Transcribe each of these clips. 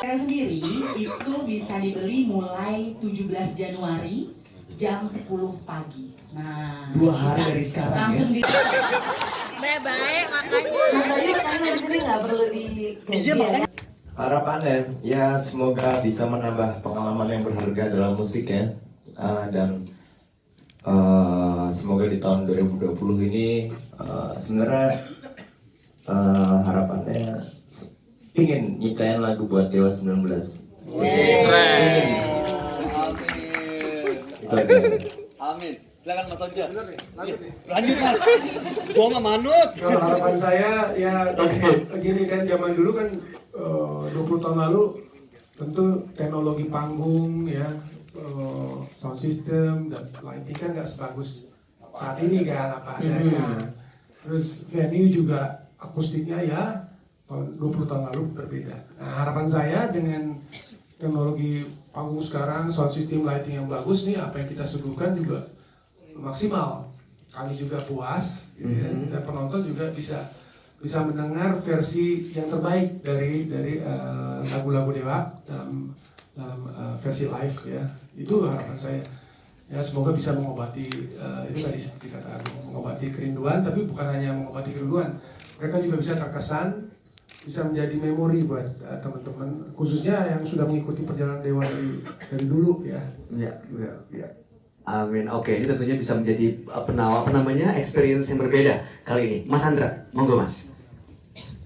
Saya sendiri itu bisa dibeli mulai 17 Januari jam 10 pagi. Nah, 2 hari dari sekarang langsung ya. Baik, makanya. Mas tadi makanya di sini nggak perlu di ya. Harapannya ya semoga bisa menambah pengalaman yang berharga dalam musik ya. Dan semoga di tahun 2020 ini sebenarnya harapannya ingin nyiptain lagu buat Dewa 19. Keren. Itu aja. Amin. Silakan Mas Onja. Lanjut Mas. Gua mah manut. Harapan saya ya gini kan, zaman dulu kan 20 tahun lalu tentu teknologi panggung ya, sound system dan lighting kan nggak sebagus saat ini kan apa adanya. Terus venue juga akustiknya ya 20 tahun lalu berbeda. Nah, harapan saya dengan teknologi panggung sekarang, sound system lighting yang bagus nih, apa yang kita suguhkan juga maksimal. Kami juga puas, gitu ya, dan penonton juga bisa mendengar versi yang terbaik dari lagu-lagu Dewa dalam versi live ya. Itu harapan saya. Ya semoga bisa mengobati itu tadi seperti kata mengobati kerinduan, tapi bukan hanya mengobati kerinduan. Mereka juga bisa terkesan, bisa menjadi memori buat teman-teman, khususnya yang sudah mengikuti perjalanan Dewa dari dulu ya. Ya. Amin. Oke, ini tentunya bisa menjadi experience yang berbeda kali ini. Mas Andra, monggo Mas.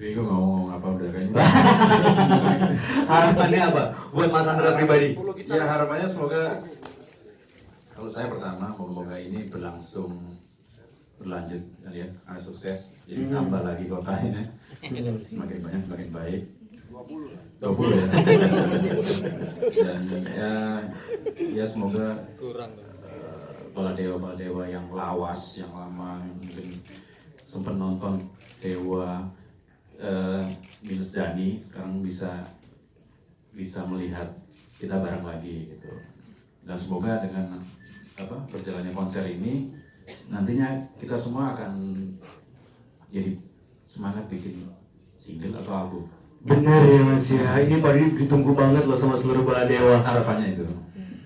Bingung ngomong apa udah kayaknya. Harapannya apa buat Mas Andra pribadi? Ya harapannya semoga, kalau saya pertama semoga ini berlanjut ya, sukses, jadi tambah lagi kotanya, semakin banyak semakin baik. 20 ya. Dan ya semoga para dewa yang lawas, yang lama, mungkin sempat nonton Dewa minus Dani, sekarang bisa melihat kita bareng lagi gitu. Dan semoga dengan berjalannya konser ini nantinya kita semua akan jadi semangat bikin single atau album. Benar ya Mas ya, ini paling ditunggu banget loh sama seluruh bala dewa. Harapannya itu.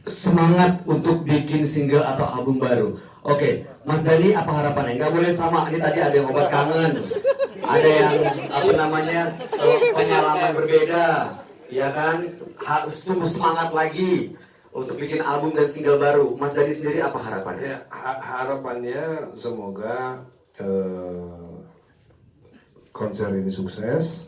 Semangat untuk bikin single atau album baru. Oke, Mas Dani apa harapannya? Nggak boleh sama, ini tadi ada yang obat kangen, ada yang pengalaman berbeda, ya kan? Harus tunggu semangat lagi untuk bikin album dan single baru. Mas Dani sendiri apa harapannya? Ya, harapannya semoga konser ini sukses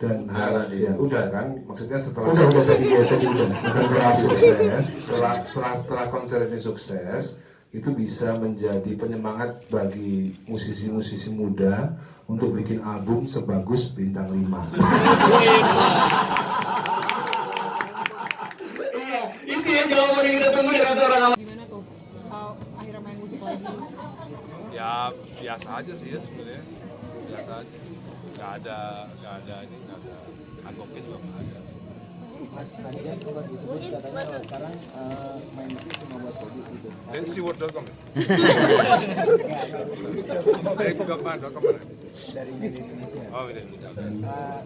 dan ya udah kan, maksudnya setelah tadi udah sukses, setelah konser ini sukses, itu bisa menjadi penyemangat bagi musisi-musisi muda untuk bikin album sebagus Bintang 5. Iya, itu yang jawaban yang kita tunggu dari seorang. Gimana tuh akhirnya main musik lagi? Ya biasa aja sih ya sebenarnya, biasa aja. Nggak ada anggoknya juga nggak ada. Mas tadi kan sempat disebut katanya kalau sekarang main musik cuma buat hobi gitu. Dancyword.com. Dari google.com. Dari Indonesia. Oh Indonesia.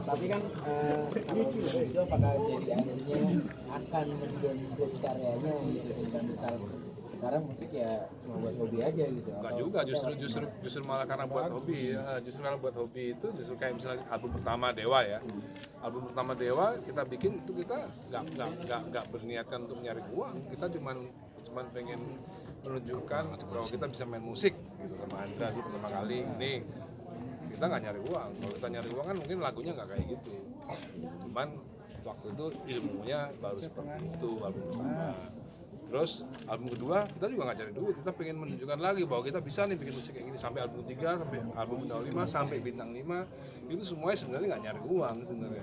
Tapi kan kalau itu apakah jadi akhirnya akan mengganti karyanya gitu, dan misal sekarang musik ya cuma buat hobi aja gitu. Enggak juga, justru malah karena buat hobi ya. Justru karena buat hobi itu justru kayak misalnya album pertama Dewa ya. Album pertama Dewa kita bikin itu kita nggak berniatkan untuk nyari uang. Kita cuman pengen menunjukkan bahwa kita bisa main musik gitu sama Andra di pertama kali ini. Kita nggak nyari uang. Kalau kita nyari uang kan mungkin lagunya nggak kayak gitu. Cuman waktu itu ilmunya baru seperti itu album pertama. Terus album kedua kita juga nggak cari duit, kita pengen menunjukkan lagi bahwa kita bisa nih bikin musik kayak gini sampai album 3, sampai album bintang 5, sampai bintang 5. Itu semuanya sebenarnya nggak nyari uang sebenarnya.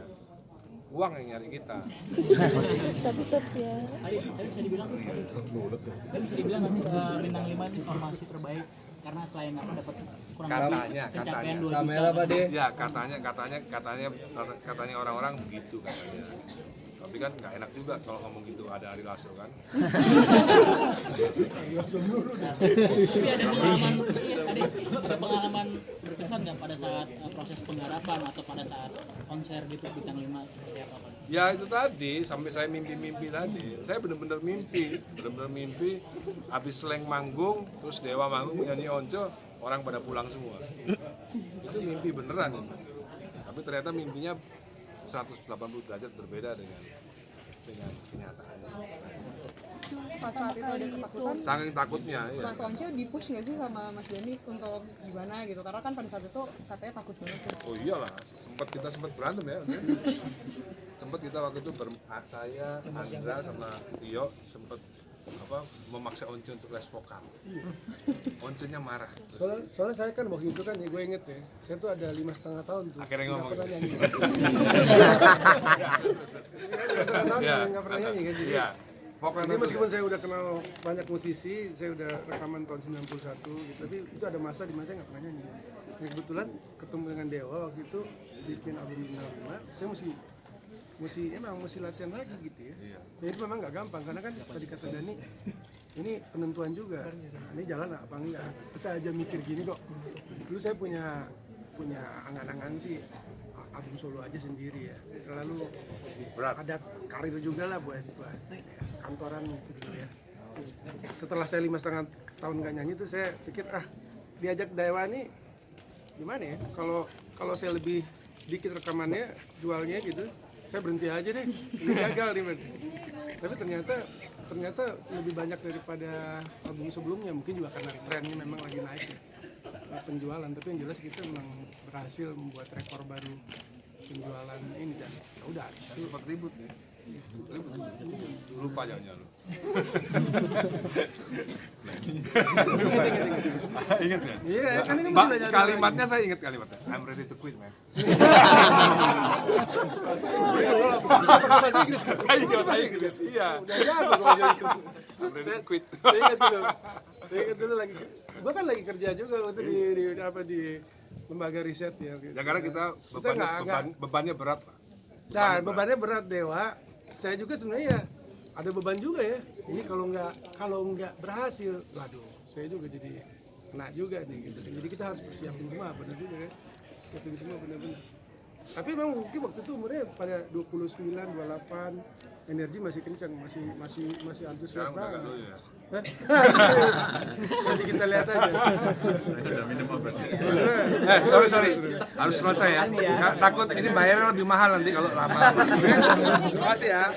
Uang yang nyari kita. Tetap ya. Tadi bisa dibilang nanti bintang 5 itu formasi terbaik karena selain dapat kurang katanya kamera Pak De. Ya katanya orang-orang begitu katanya. Tapi kan nggak enak juga kalau ngomong gitu, ada Ari Lasso kan. Tapi ada pengalaman berkesan nggak pada saat proses penggarapan atau pada saat konser gitu Bintang 5 seperti apa Pak? Ya itu tadi, sampai saya mimpi-mimpi tadi. Saya benar-benar mimpi. Habis Slank manggung, terus Dewa manggung, nyanyi Onco, orang pada pulang semua. Itu mimpi beneran itu. Tapi ternyata mimpinya 180 derajat berbeda dengan kenyataannya. Pas saat itu ada ketakutan, Saking takutnya, ya. Mas Onco di-push nggak sih sama Mas Dani untuk gimana gitu? Karena kan pada saat itu katanya takut banget tuh. Oh iyalah, kita sempat berantem ya. Sempat kita waktu itu saya, Andra sama Tio sempat memaksa Once untuk les vokal. Once-nya marah. Soalnya saya kan waktu itu kan, gue inget ya, saya tuh ada 5,5 tahun tuh. Akhirnya ngomong. Nggak pernah nyanyi. Nggak pernah nyanyi kan. Iya. Jadi meskipun saya udah kenal banyak musisi, saya udah rekaman tahun 91 gitu, tapi itu ada masa di mana saya nggak pernah nyanyi. Nah, kebetulan ketemu dengan Dewa waktu itu bikin album Bintang 5, saya mesti latihan lagi gitu ya. Dan itu memang nggak gampang karena kan tadi kata Dani, ini penentuan juga. Nah, ini jalan apa enggak? Saya aja mikir gini kok. Dulu saya punya angan-angan sih album solo aja sendiri ya. Lalu ada karir juga lah buat kantoran gitu ya. Setelah saya 5,5 tahun nggak nyanyi tuh saya pikir diajak Dewa nih gimana ya? Kalau saya lebih dikit rekamannya, jualnya gitu, saya berhenti aja deh. Ini gagal nih, man. Tapi ternyata lebih banyak daripada album sebelumnya. Mungkin juga karena trennya memang lagi naik ya, penjualan. Tapi yang jelas kita memang berhasil membuat rekor baru penjualan ini dan ya udah itu sempat ribut ya. Lupa jangan lu. Ingat ya? Iya, kan ini kalimatnya saya ingat kalimatnya. I'm ready to quit, man. Bahasa Inggris. Bahasa Inggris, iya. Udah jago bahasa Inggris. I'm ready to quit. Saya ingat dulu lagi. Gua kan lagi kerja juga waktu di lembaga riset ya. Ya karena kita bebannya berat lah. Nah, bebannya berat Dewa. Saya juga sebenarnya ya ada beban juga ya. Ini kalau nggak berhasil, waduh, saya juga jadi kena juga nih gitu. Jadi kita harus persiapin semua, benar juga ya. Siapin semua benar-benar. Tapi memang mungkin waktu itu umurnya pada 29, 28, energi masih kencang, masih antusias banget. Nanti kita lihat aja. Sorry. Harus selesai ya. Takut ini bayarnya lebih mahal nanti kalau lama. Terima kasih ya.